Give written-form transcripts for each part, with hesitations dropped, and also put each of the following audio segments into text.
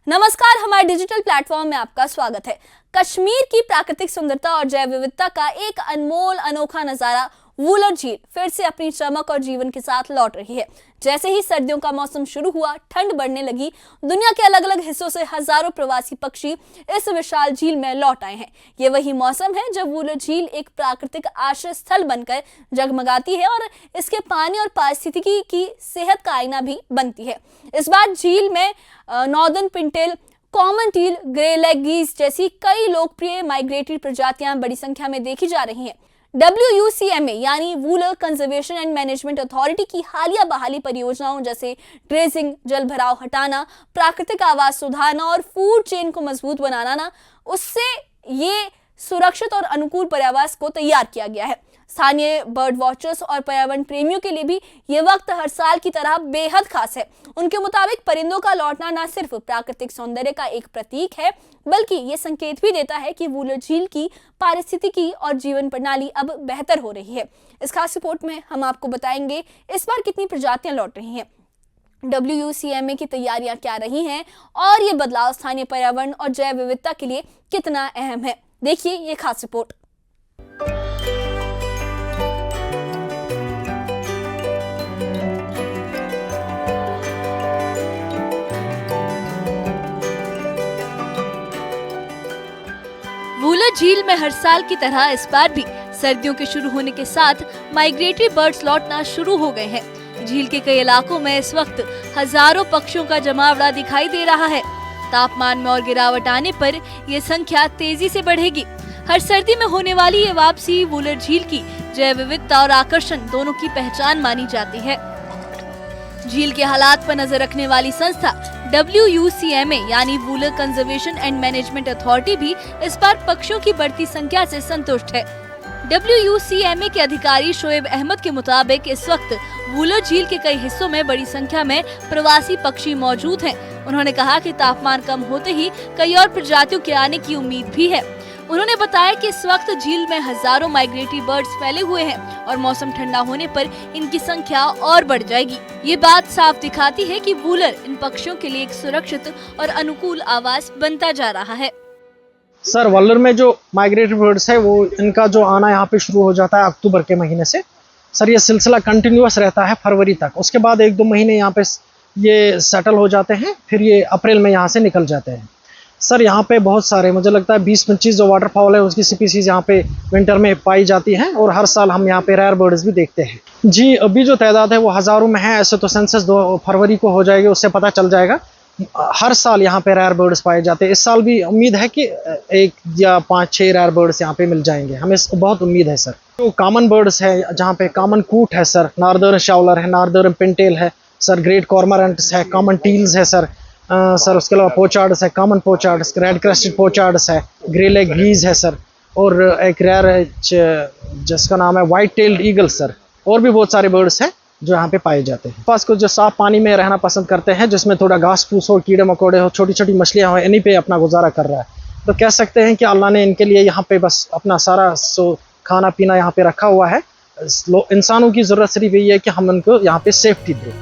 नमस्कार, हमारे digital platform में आपका स्वागत है। कश्मीर की प्राकृतिक सुंदरता और जैव विविधता का एक अनमोल अनोखा नजारा वूलर झील फिर से अपनी चमक और जीवन के साथ लौट रही है। जैसे ही सर्दियों का मौसम शुरू हुआ, ठंड बढ़ने लगी। दुनिया के अलग अलग हिस्सों से हजारों प्रवासी पक्षी इस विशाल झील में लौट आए हैं। ये वही मौसम है जब वूलर झील एक प्राकृतिक आश्रय स्थल बनकर जगमगाती है और इसके पानी और पारिस्थितिकी की सेहत का आईना भी बनती है। इस बार झील में northern pintail, common teal, greylag geese जैसी कई लोकप्रिय माइग्रेटरी प्रजातियां बड़ी संख्या में देखी जा रही हैं। WUCMA यानी Wular conservation and management authority की हालिया बहाली परियोजनाओं जैसे ड्रेजिंग, जल भराव हटाना, प्राकृतिक आवास सुधारना और फूड चेन को मजबूत बनाना, उससे ये सुरक्षित और अनुकूल पर्यावरण को तैयार किया गया है। स्थानीय बर्ड वॉचर्स और पर्यावरण प्रेमियों के लिए भी ये वक्त हर साल की तरह बेहद खास है। उनके मुताबिक परिंदों का लौटना न सिर्फ प्राकृतिक सौंदर्य का एक प्रतीक है, बल्कि ये संकेत भी देता है कि वूलर झील की पारिस्थितिकी और जीवन प्रणाली अब बेहतर हो रही है। इस खास रिपोर्ट में हम आपको बताएंगे इस बार कितनी प्रजातियां लौट रही हैं, WUCMA की तैयारियां क्या रही हैं और ये बदलाव स्थानीय पर्यावरण और जैव विविधता के लिए कितना अहम है। देखिए ये खास रिपोर्ट। वूलर झील में हर साल की तरह इस बार भी सर्दियों के शुरू होने के साथ माइग्रेटरी बर्ड्स लौटना शुरू हो गए हैं। झील के कई इलाकों में इस वक्त हजारों पक्षियों का जमावड़ा दिखाई दे रहा है। तापमान में और गिरावट आने पर यह संख्या तेजी से बढ़ेगी। हर सर्दी में होने वाली ये वापसी वूलर झील की जैव विविधता और आकर्षण दोनों की पहचान मानी जाती है। झील के हालात पर नजर रखने वाली संस्था WUCMA यानी Wular conservation and management authority भी इस बार पक्षियों की बढ़ती संख्या से संतुष्ट है। WUCMA के अधिकारी शोएब अहमद के मुताबिक इस वक्त वूलर झील के कई हिस्सों में बड़ी संख्या में प्रवासी पक्षी मौजूद हैं। उन्होंने कहा कि तापमान कम होते ही कई और प्रजातियों के आने की उम्मीद भी है। उन्होंने बताया कि इस वक्त झील में हजारों माइग्रेटरी बर्ड्स फैले हुए हैं और मौसम ठंडा होने पर इनकी संख्या और बढ़ जाएगी। ये बात साफ दिखाती है कि वूलर इन पक्षियों के लिए एक सुरक्षित और अनुकूल आवास बनता जा रहा है। सर, वॉलर में जो माइग्रेटरी बर्ड्स है वो इनका जो आना यहाँ पे शुरू हो जाता है अक्टूबर के महीने से। सर, ये सिलसिला कंटिन्यूअस रहता है फरवरी तक। उसके बाद 1-2 महीने यहाँ पे ये सेटल हो जाते हैं, फिर ये अप्रैल में यहाँ से निकल जाते हैं। सर, यहाँ पे बहुत सारे, मुझे लगता है 20-25 जो वाटरफॉल है उसकी स्पीसीज यहाँ पे विंटर में पाई जाती हैं और हर साल हम यहाँ पे रेयर बर्ड्स भी देखते हैं। जी, अभी जो तादाद है वो हज़ारों में है। ऐसे तो सेंसस 2 फरवरी को हो जाएगी, उससे पता चल जाएगा। हर साल यहाँ पे रेयर बर्ड्स पाए जाते हैं। इस साल भी उम्मीद है कि 1 या 5-6 रेयर बर्ड्स यहाँ पे मिल जाएंगे, हमें बहुत उम्मीद है। सर, जो कॉमन बर्ड्स है जहाँ पे कॉमन कूट है सर, नॉर्दर्न शाउलर है, नॉर्दर्न पिनटेल है सर, ग्रेट कॉर्मोरेंट्स है, कॉमन टील्स है सर, उसके अलावा पोचार्ड्स है, कॉमन पोचार्ड्स, रेड क्रेस्टेड पोचार्ड्स है, ग्रे लेग गीज है सर, और एक रेयर है जिसका नाम है वाइट टेल्ड ईगल सर। और भी बहुत सारे बर्ड्स हैं जो यहाँ पे पाए जाते हैं। पास को जो साफ पानी में रहना पसंद करते हैं, जिसमें थोड़ा घास फूस हो, कीड़े मकोड़े हो, छोटी छोटी मछलियाँ हो, इन्हीं पे अपना गुजारा कर रहा है। तो कह सकते हैं कि अल्लाह ने इनके लिए यहाँ पे बस अपना सारा खाना पीना यहाँ पे रखा हुआ है। इंसानों की जरूरत सिर्फ यही है कि हम उनको यहाँ पे सेफ्टी दें।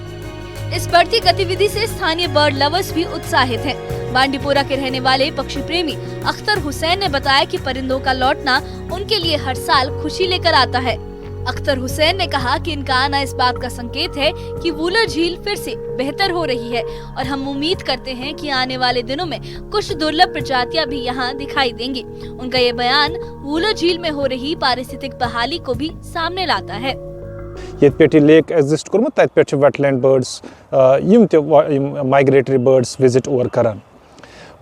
इस बढ़ती गतिविधि से स्थानीय बर्ड लवर्स भी उत्साहित हैं। बांडीपोरा के रहने वाले पक्षी प्रेमी अख्तर हुसैन ने बताया कि परिंदों का लौटना उनके लिए हर साल खुशी लेकर आता है। अख्तर हुसैन ने कहा कि इनका आना इस बात का संकेत है कि वूलर झील फिर से बेहतर हो रही है और हम उम्मीद करते हैं कि आने वाले दिनों में कुछ दुर्लभ प्रजातियां भी यहाँ दिखाई देंगी। उनका ये बयान वूलर झील में हो रही पारिस्थितिक बहाली को भी सामने लाता है। ये पे लेक एग्जिस्ट कोर्मुत, तत पे wetland birds migratory birds visit over करान।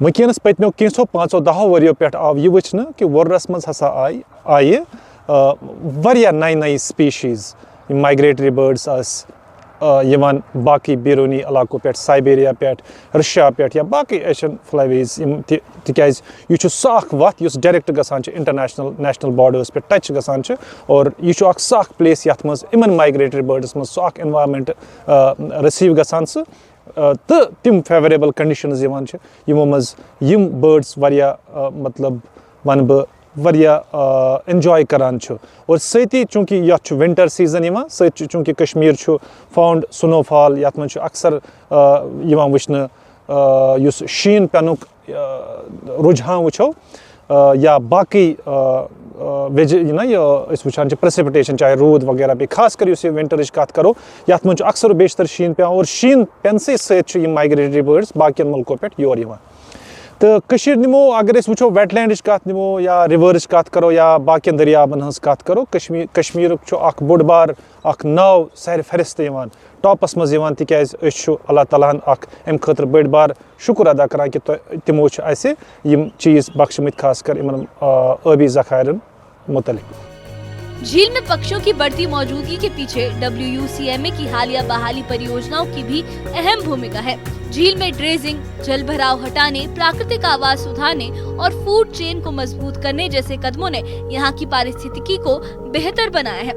वनस पत्मो 5-10 वरियो पे आव यह वचन कि वोर्रस मज हसा आये नई नई स्पीशीज माइग्रेटरी बर्ड्स यवान बाकी बैरूनी इलाकों पे, साइबेरिया पे, रशिया पे या बाकी एशियन फ्लाईवेज, तिकाज यह सख वत युस डायरेक्ट गसान इंटरनेशनल नेशनल बॉर्डर्स पे टच गसान और यह सख प्लेस यथ मज इमन माइग्रेटरी बर्ड्स मज सख एनवायरमेंट रिसीव गसान तो तिम फेवरेबल कंडीशंस यमो मज यम बर्ड्स मतलब वन बह एंजॉय करान और सती चूँकि ये विंटर सीजन चूँकि कश्मीर फाउंड स्नोफॉल ये अक्सर वुचन युस शीन पेनुक रुझान वुचो या बाकी वेज वुचान प्रेसिपिटेशन चाहे रूद वगैरह पे खास कर विंटर कत करो यथ मन अक्सर बेशतर शीन पे और शीन पेन सत माइग्रेटरी बर्ड्स बाकी मुल्कों पे योर यिवान तो निमो अगर वो वेटलैंड कत निमो या रिवर्स कत करो या बाकी दरियाबन हज कत करो कश्मीर बोड़ बार नाव सारे फहरिस्त टॉपस मज तिकाज अल्लाह ताला अम खतर बड़ बार शुक्र अदा करान कि तिमो यम चीज़ बख्शमित खास कर इन आबी ज़खायर मुतल्लिक। झील में पक्षियों की बढ़ती मौजूदगी के पीछे WUCMA की हालिया बहाली परियोजनाओं की भी अहम भूमिका है। झील में ड्रेजिंग, जल भराव हटाने, प्राकृतिक आवास सुधारने और फूड चेन को मजबूत करने जैसे कदमों ने यहाँ की पारिस्थितिकी को बेहतर बनाया है।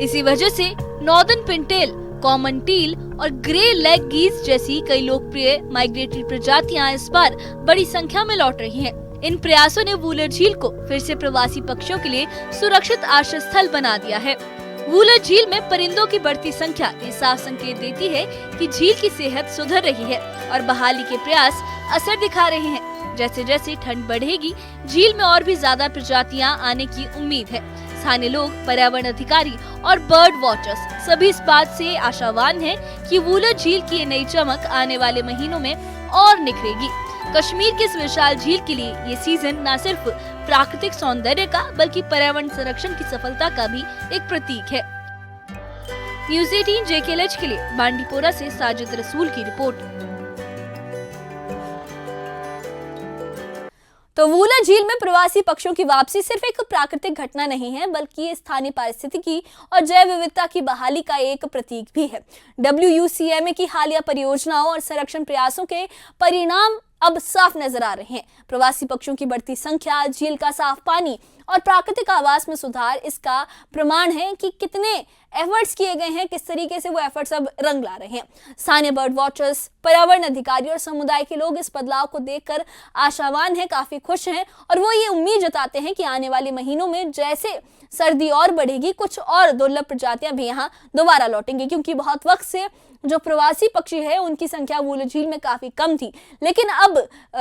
इसी वजह से नॉर्दर्न पिनटेल, कॉमन टील और ग्रे लेग गीज जैसी कई लोकप्रिय माइग्रेटरी प्रजातियां इस बार बड़ी संख्या में लौट रही हैं। इन प्रयासों ने वूलर झील को फिर से प्रवासी पक्षियों के लिए सुरक्षित आश्रय स्थल बना दिया है। वूलर झील में परिंदों की बढ़ती संख्या ये साफ संकेत देती है कि झील की सेहत सुधर रही है और बहाली के प्रयास असर दिखा रहे हैं। जैसे जैसे ठंड बढ़ेगी, झील में और भी ज्यादा प्रजातियां आने की उम्मीद है। स्थानीय लोग, पर्यावरण अधिकारी और बर्ड वॉचर्स सभी इस बात से आशावान हैं कि वूलर झील की नई चमक आने वाले महीनों में और निखरेगी। कश्मीर के इस विशाल झील के लिए ये सीजन न सिर्फ प्राकृतिक सौंदर्य का बल्कि पर्यावरण संरक्षण की सफलता का भी एक प्रतीक है। न्यूज़ 18 JKLH के लिए बांडीपोरा से साजिद रसूल की रिपोर्ट। तो वूलर झील में प्रवासी पक्षियों की वापसी सिर्फ एक प्राकृतिक घटना नहीं है, बल्कि ये स्थानीय पारिस्थितिकी और जैव विविधता की बहाली का एक प्रतीक भी है। WUCMA की हालिया परियोजनाओं और संरक्षण प्रयासों के परिणाम अब साफ नजर आ रहे हैं। प्रवासी पक्षियों की बढ़ती संख्या, झील का साफ पानी और प्राकृतिक आवास में सुधार इसका प्रमाण है कि कितने एफर्ट्स किए गए हैं, किस तरीके से वो एफर्ट्स अब रंग ला रहे हैं। स्थानीय बर्ड वॉचर्स, पर्यावरण अधिकारी और समुदाय के लोग इस बदलाव को देखकर आशावान हैं, काफी खुश हैं और वो ये उम्मीद जताते हैं कि आने वाले महीनों में जैसे सर्दी और बढ़ेगी, कुछ और दुर्लभ प्रजातियां भी यहाँ दोबारा लौटेंगी, क्योंकि बहुत वक्त से जो प्रवासी पक्षी है उनकी संख्या वूलर झील में काफी कम थी। लेकिन अब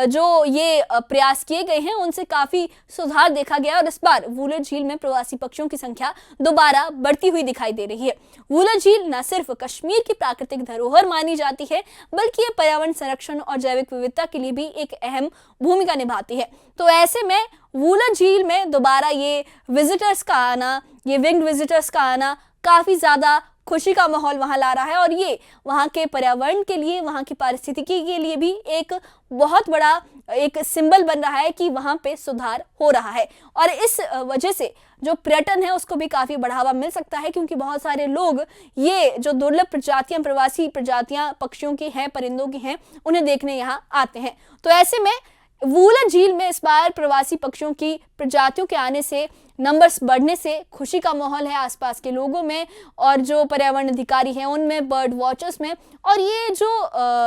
जो ये प्रयास किए गए हैं उनसे काफी सुधार देखा गया और इस बार वूलर झील में प्रवासी पक्षियों की संख्या दोबारा बढ़ती हुई दिखाई दे रही है। वूलर झील न सिर्फ कश्मीर की प्राकृतिक धरोहर मानी जाती है, बल्कि ये पर्यावरण संरक्षण और जैविक विविधता के लिए भी एक अहम भूमिका निभाती है। तो ऐसे में वूलर झील में दोबारा ये विजिटर्स का आना, ये विंग्ड विजिटर्स का आना काफी ज्यादा खुशी का माहौल वहां ला रहा है और ये वहां के पर्यावरण के लिए, वहां की पारिस्थितिकी के लिए भी एक बहुत बड़ा एक सिंबल बन रहा है कि वहां पे सुधार हो रहा है। और इस वजह से जो पर्यटन है उसको भी काफी बढ़ावा मिल सकता है, क्योंकि बहुत सारे लोग ये जो दुर्लभ प्रजातियां, प्रवासी प्रजातियां पक्षियों की हैं, परिंदों की हैं, उन्हें देखने यहाँ आते हैं। तो ऐसे में वूलर झील में इस बार प्रवासी पक्षियों की प्रजातियों के आने से, नंबर्स बढ़ने से खुशी का माहौल है आसपास के लोगों में और जो पर्यावरण अधिकारी हैं उनमें, बर्ड वॉचर्स में, और ये जो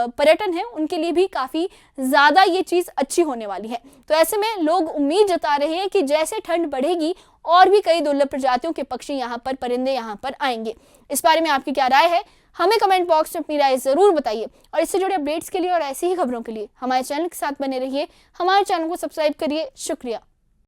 पर्यटन है उनके लिए भी काफ़ी ज़्यादा ये चीज़ अच्छी होने वाली है। तो ऐसे में लोग उम्मीद जता रहे हैं कि जैसे ठंड बढ़ेगी और भी कई दुर्लभ प्रजातियों के पक्षी यहाँ पर, परिंदे यहाँ पर आएंगे। इस बारे में आपकी क्या राय है? हमें कमेंट बॉक्स में अपनी राय ज़रूर बताइए और इससे जुड़े अपडेट्स के लिए और ऐसी ही खबरों के लिए हमारे चैनल के साथ बने रहिए। हमारे चैनल को सब्सक्राइब करिए। शुक्रिया।